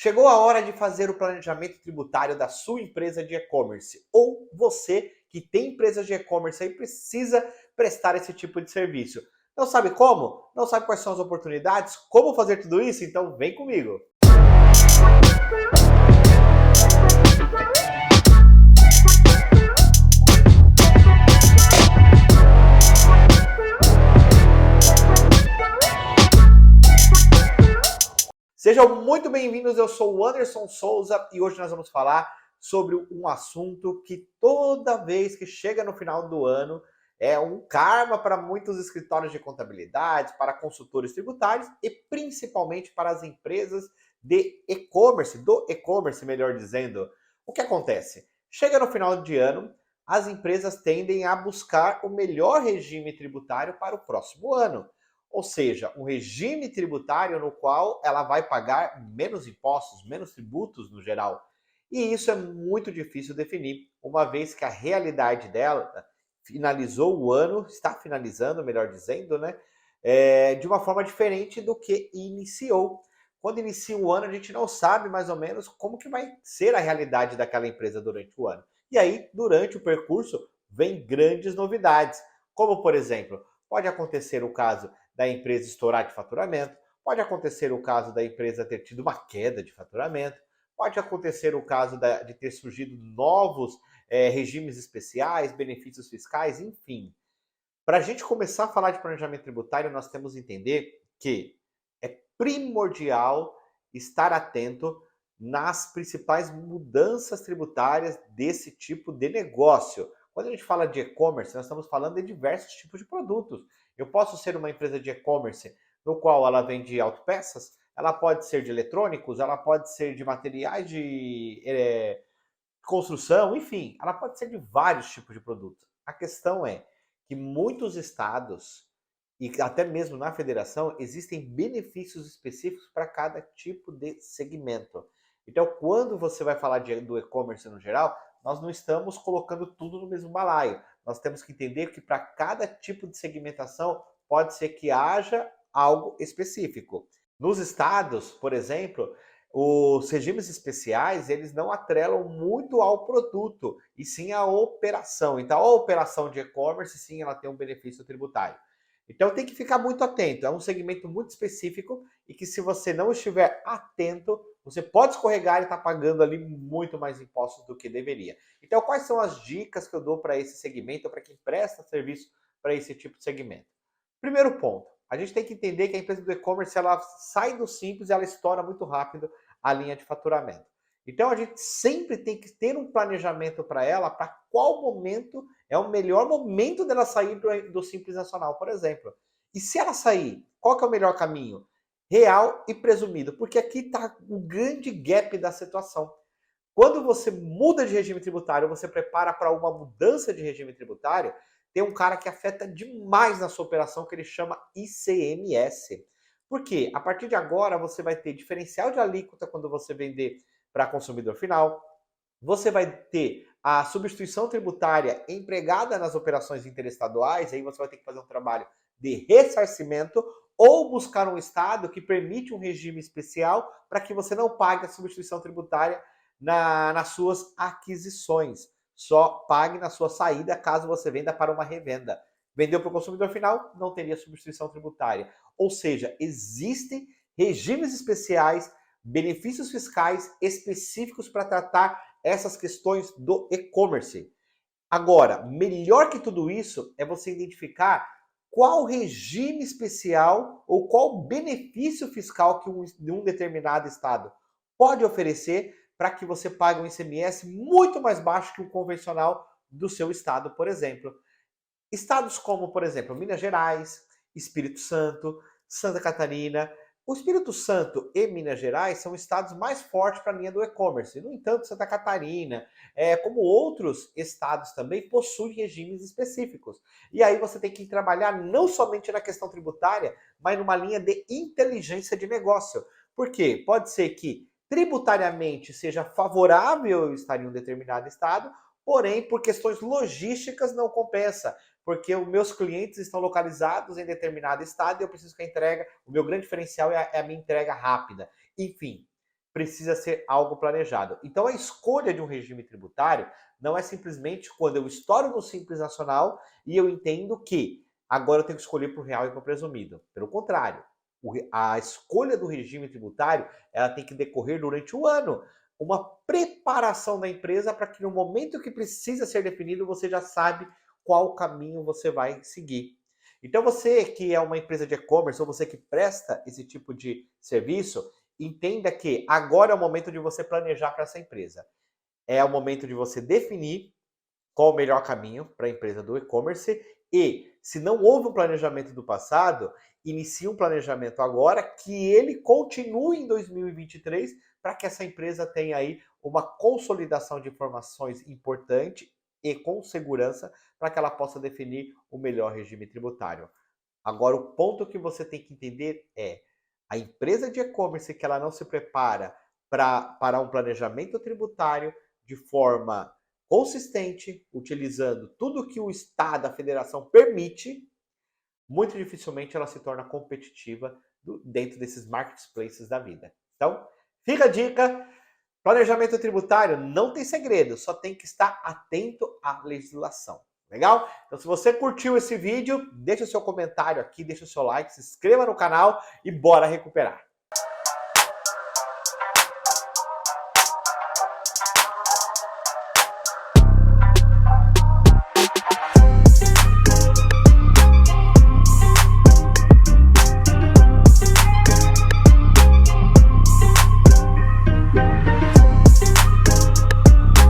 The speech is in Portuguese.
Chegou a hora de fazer o planejamento tributário da sua empresa de e-commerce. Ou você que tem empresa de e-commerce e precisa prestar esse tipo de serviço. Não sabe como? Não sabe quais são as oportunidades? Como fazer tudo isso? Então vem comigo! Sejam muito bem-vindos, eu sou o Anderson Souza e hoje nós vamos falar sobre um assunto que toda vez que chega no final do ano é um karma para muitos escritórios de contabilidade, para consultores tributários e principalmente para as empresas de e-commerce, do e-commerce, melhor dizendo. O que acontece? Chega no final de ano, as empresas tendem a buscar o melhor regime tributário para o próximo ano. Ou seja, um regime tributário no qual ela vai pagar menos impostos, menos tributos no geral. E isso é muito difícil definir, uma vez que a realidade dela finalizou o ano, está finalizando, melhor dizendo, né? De uma forma diferente do que iniciou. Quando inicia o ano, a gente não sabe mais ou menos como que vai ser a realidade daquela empresa durante o ano. E aí, durante o percurso, vem grandes novidades, como por exemplo, pode acontecer o caso da empresa estourar de faturamento, pode acontecer o caso da empresa ter tido uma queda de faturamento, pode acontecer o caso de ter surgido novos regimes especiais, benefícios fiscais, enfim. Para a gente começar a falar de planejamento tributário, nós temos que entender que é primordial estar atento nas principais mudanças tributárias desse tipo de negócio. Quando a gente fala de e-commerce, nós estamos falando de diversos tipos de produtos. Eu posso ser uma empresa de e-commerce no qual ela vende autopeças, ela pode ser de eletrônicos, ela pode ser de materiais de construção, enfim, ela pode ser de vários tipos de produtos. A questão é que muitos estados e até mesmo na federação existem benefícios específicos para cada tipo de segmento. Então, quando você vai falar do e-commerce no geral, nós não estamos colocando tudo no mesmo balaio. Nós temos que entender que para cada tipo de segmentação pode ser que haja algo específico. Nos estados, por exemplo, os regimes especiais, eles não atrelam muito ao produto, e sim à operação. Então, a operação de e-commerce, sim, ela tem um benefício tributário. Então, tem que ficar muito atento. É um segmento muito específico e que, se você não estiver atento, você pode escorregar e estar pagando ali muito mais impostos do que deveria. Então, quais são as dicas que eu dou para esse segmento, para quem presta serviço para esse tipo de segmento? Primeiro ponto, a gente tem que entender que a empresa do e-commerce ela sai do simples e ela estoura muito rápido a linha de faturamento. Então a gente sempre tem que ter um planejamento para ela, para qual momento é o melhor momento dela sair do Simples Nacional, por exemplo. E se ela sair, qual que é o melhor caminho? Real e presumido, porque aqui está o grande gap da situação. Quando você muda de regime tributário, você prepara para uma mudança de regime tributário, tem um cara que afeta demais na sua operação, que ele chama ICMS. Por quê? A partir de agora, você vai ter diferencial de alíquota quando você vender para consumidor final, você vai ter a substituição tributária empregada nas operações interestaduais, aí você vai ter que fazer um trabalho de ressarcimento ou buscar um estado que permite um regime especial para que você não pague a substituição tributária nas suas aquisições. Só pague na sua saída caso você venda para uma revenda. Vendeu para o consumidor final, não teria substituição tributária. Ou seja, existem regimes especiais, benefícios fiscais específicos para tratar essas questões do e-commerce. Agora, melhor que tudo isso é você identificar qual regime especial ou qual benefício fiscal que um determinado estado pode oferecer para que você pague um ICMS muito mais baixo que o convencional do seu estado, por exemplo. Estados como, por exemplo, Minas Gerais, Espírito Santo, Santa Catarina. O Espírito Santo e Minas Gerais são estados mais fortes para a linha do e-commerce. No entanto, Santa Catarina, como outros estados também, possuem regimes específicos. E aí você tem que trabalhar não somente na questão tributária, mas numa linha de inteligência de negócio. Por quê? Pode ser que tributariamente seja favorável estar em um determinado estado, porém, por questões logísticas, não compensa, porque os meus clientes estão localizados em determinado estado e eu preciso que a entrega, o meu grande diferencial é a minha entrega rápida. Enfim, precisa ser algo planejado. Então, a escolha de um regime tributário não é simplesmente quando eu estouro no Simples Nacional e eu entendo que agora eu tenho que escolher para o real e para o presumido. Pelo contrário, a escolha do regime tributário ela tem que decorrer durante o ano. Uma preparação da empresa para que no momento que precisa ser definido, você já sabe qual caminho você vai seguir. Então, você que é uma empresa de e-commerce ou você que presta esse tipo de serviço, entenda que agora é o momento de você planejar para essa empresa. É o momento de você definir qual o melhor caminho para a empresa do e-commerce e, se não houve um planejamento do passado, inicie um planejamento agora que ele continue em 2023 para que essa empresa tenha aí uma consolidação de informações importante e com segurança para que ela possa definir o melhor regime tributário. Agora, o ponto que você tem que entender é a empresa de e-commerce que ela não se prepara para um planejamento tributário de forma consistente, utilizando tudo que o Estado, a federação permite, muito dificilmente ela se torna competitiva dentro desses marketplaces da vida. Então, fica a dica, planejamento tributário não tem segredo, só tem que estar atento à legislação. Legal? Então, se você curtiu esse vídeo, deixa o seu comentário aqui, deixa o seu like, se inscreva no canal e bora recuperar.